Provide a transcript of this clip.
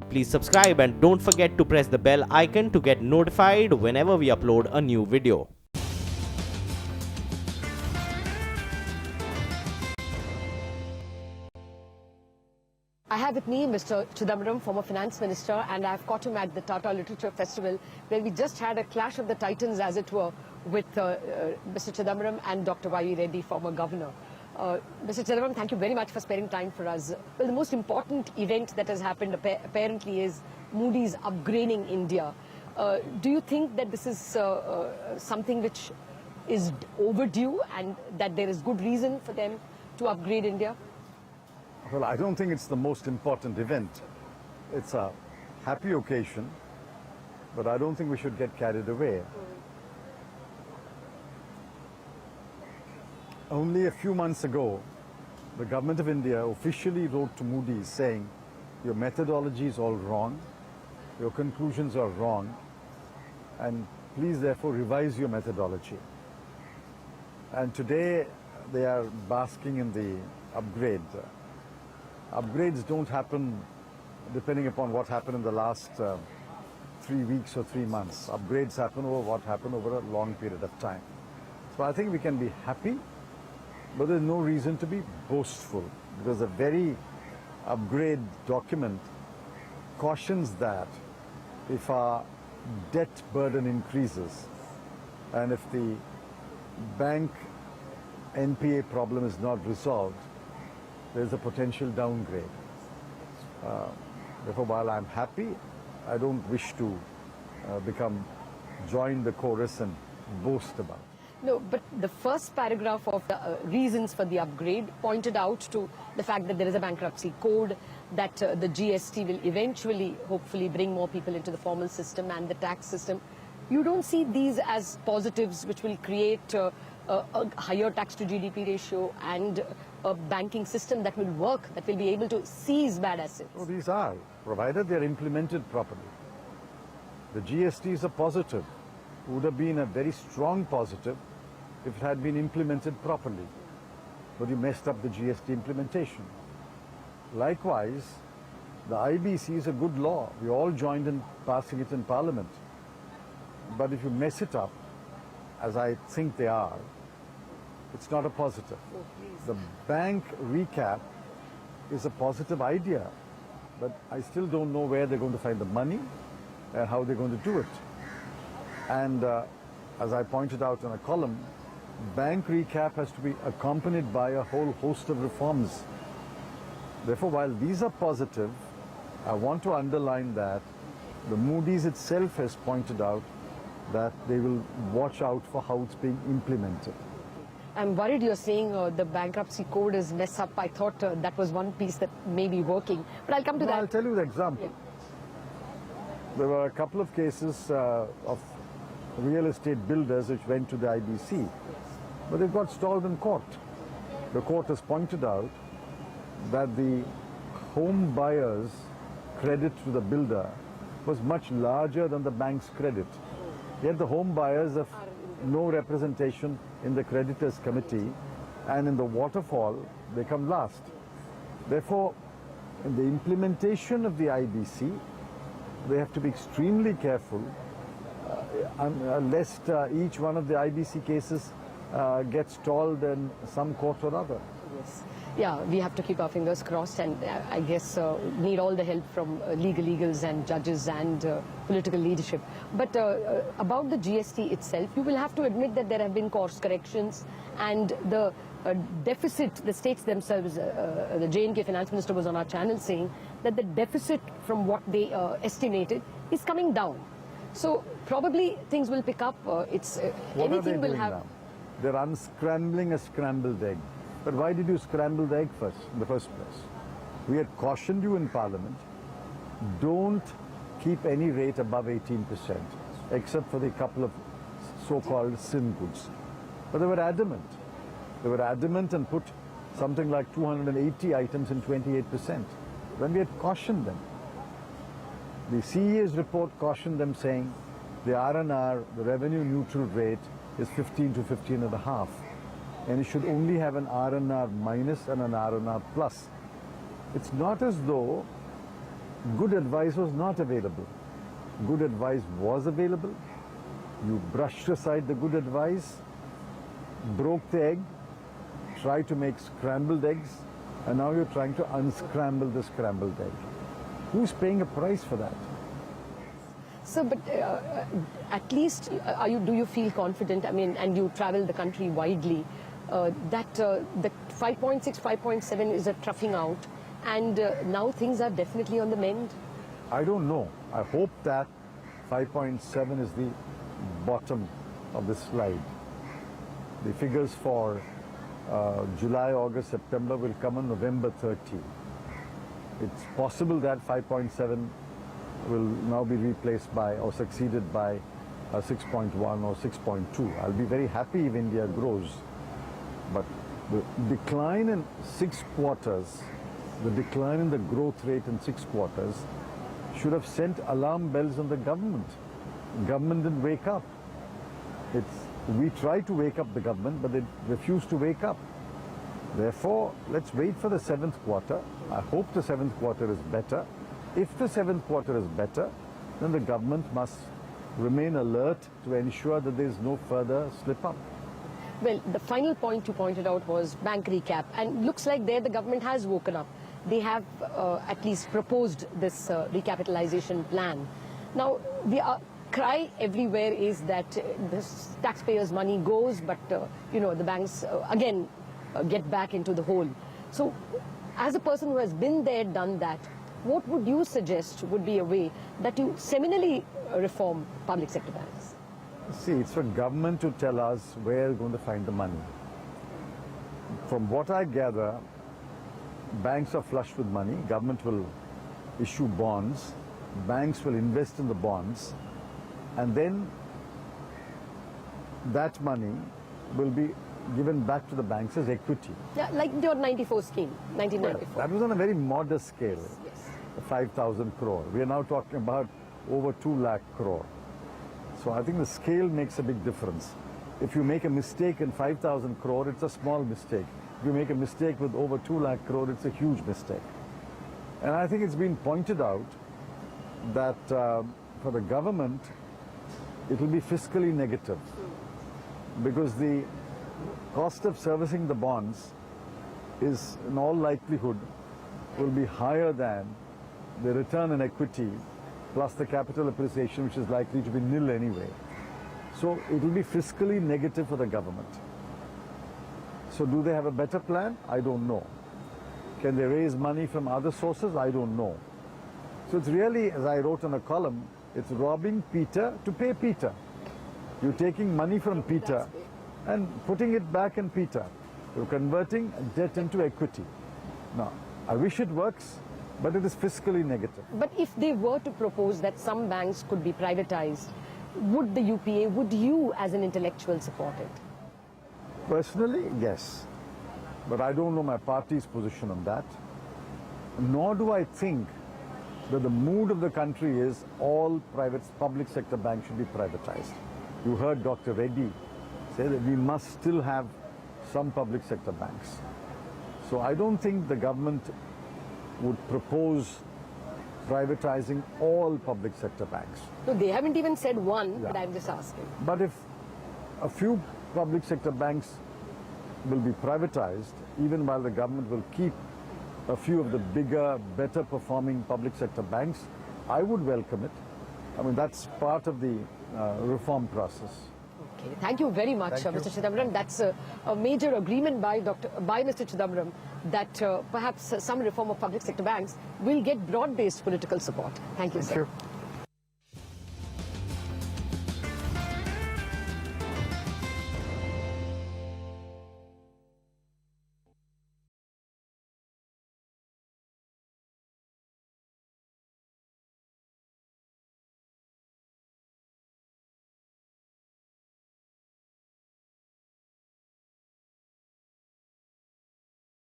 Please subscribe and don't forget to press the bell icon to get notified whenever we upload a new video. I have with me Mr. Chidambaram, former Finance Minister, and I've caught him at the Tata Literature Festival, where we just had a clash of the titans, as it were, with Mr. Chidambaram and Dr. Y.V. Reddy, former Governor. Mr. Chidambaram, thank you very much for sparing time for us. Well, the most important event that has happened apparently is Moody's upgrading India. Do you think that this is something which is overdue and that there is good reason for them to upgrade India? Well, I don't think it's the most important event. It's a happy occasion, but I don't think we should get carried away. Only a few months ago, the government of India officially wrote to Moody's saying, your methodology is all wrong, your conclusions are wrong, and please therefore revise your methodology. And today they are basking in the upgrade. Upgrades don't happen depending upon what happened in the last 3 weeks or 3 months. Upgrades happen over what happened over a long period of time. So I think we can be happy, but there's no reason to be boastful, because the very upgrade document cautions that if our debt burden increases and if the bank NPA problem is not resolved, there's a potential downgrade. Therefore, while I'm happy, I don't wish to join the chorus and boast about it. No, but the first paragraph of the reasons for the upgrade pointed out to the fact that there is a bankruptcy code, that the GST will eventually, hopefully, bring more people into the formal system and the tax system. You don't see these as positives which will create a higher tax to GDP ratio and a banking system that will work, that will be able to seize bad assets? Oh, these are, provided they are implemented properly. The GST is a positive. It would have been a very strong positive if it had been implemented properly. But you messed up the GST implementation. Likewise, the IBC is a good law. We all joined in passing it in Parliament. But if you mess it up, as I think they are, it's not a positive. Oh, please. The bank recap is a positive idea, but I still don't know where they're going to find the money and how they're going to do it. And as I pointed out in a column, bank recap has to be accompanied by a whole host of reforms. Therefore, while these are positive, I want to underline that the Moody's itself has pointed out that they will watch out for how it's being implemented. I'm worried you're saying the bankruptcy code is messed up. I thought that was one piece that may be working. But I'll come to that. I'll tell you the example. Yeah. There were a couple of cases of real estate builders which went to the IBC, but they got stalled in court. The court has pointed out that the home buyer's credit to the builder was much larger than the bank's credit. Yet the home buyers have no representation in the creditors committee, and in the waterfall they come last. Therefore, in the implementation of the IBC, they have to be extremely careful lest each one of the IBC cases gets stalled in some court or other. Yes. Yeah, we have to keep our fingers crossed, and I guess need all the help from legals and judges and political leadership. But about the GST itself, you will have to admit that there have been course corrections, and the deficit, the states themselves, the J&K Finance Minister was on our channel saying that the deficit from what they estimated is coming down. So probably things will pick up. What Anything will doing have. Now? They're unscrambling a scrambled egg. But why did you scramble the egg first, in the first place? We had cautioned you in Parliament, don't keep any rate above 18%, except for the couple of so-called sin goods. But they were adamant. They were adamant and put something like 280 items in 28%. When we had cautioned them, the CEA's report cautioned them saying the R&R, the revenue neutral rate, is 15 to 15.5. And it should only have an R&R minus and an R&R plus. It's not as though good advice was not available. Good advice was available. You brushed aside the good advice, broke the egg, tried to make scrambled eggs, and now you're trying to unscramble the scrambled egg. Who's paying a price for that? So, but at least do you feel confident, I mean, and you travel the country widely, that the 5.6, 5.7 is a troughing out, and now things are definitely on the mend? I don't know. I hope that 5.7 is the bottom of the slide. The figures for July, August, September will come on November 30. It's possible that 5.7 will now be replaced by or succeeded by 6.1 or 6.2. I'll be very happy if India grows. But the decline in 6 quarters, the decline in the growth rate in 6 quarters should have sent alarm bells on the government. Government didn't wake up. We tried to wake up the government, but they refused to wake up. Therefore, let's wait for the 7th quarter. I hope the 7th quarter is better. If the 7th quarter is better, then the government must remain alert to ensure that there is no further slip-up. Well, the final point you pointed out was bank recap, and looks like there the government has woken up. They have at least proposed this recapitalization plan. Now, the cry everywhere is that the taxpayers' money goes, but the banks again get back into the hole. So, as a person who has been there, done that, what would you suggest would be a way that you seminally reform public sector banks? See, it's for government to tell us where we're going to find the money. From what I gather, banks are flush with money. Government will issue bonds. Banks will invest in the bonds. And then that money will be given back to the banks as equity. Yeah, like your 94 scheme, 1994. Well, that was on a very modest scale, Yes. 5,000 crore. We are now talking about over 2 lakh crore. So I think the scale makes a big difference. If you make a mistake in 5,000 crore, it's a small mistake. If you make a mistake with over 2 lakh crore, it's a huge mistake. And I think it's been pointed out that for the government, it will be fiscally negative because the cost of servicing the bonds is in all likelihood will be higher than the return on equity plus the capital appreciation, which is likely to be nil anyway. So it will be fiscally negative for the government. So do they have a better plan? I don't know. Can they raise money from other sources? I don't know. So it's really, as I wrote in a column, it's robbing Peter to pay Peter. You're taking money from Peter and putting it back in Peter. You're converting debt into equity. Now, I wish it works, but it is fiscally negative. But if they were to propose that some banks could be privatized, would the UPA, would you as an intellectual support it? Personally, yes. But I don't know my party's position on that. Nor do I think that the mood of the country is all public sector banks should be privatized. You heard Dr. Reddy say that we must still have some public sector banks. So I don't think the government would propose privatizing all public sector banks. No, they haven't even said one, Yeah. but I'm just asking. But if a few public sector banks will be privatized, even while the government will keep a few of the bigger, better performing public sector banks, I would welcome it. I mean, that's part of the reform process. Okay, thank you very much, Thank you. Mr. Chidambaram. That's a major agreement by Mr. Chidambaram that perhaps some reform of public sector banks will get broad-based political support. Thank you, sir. Thank you.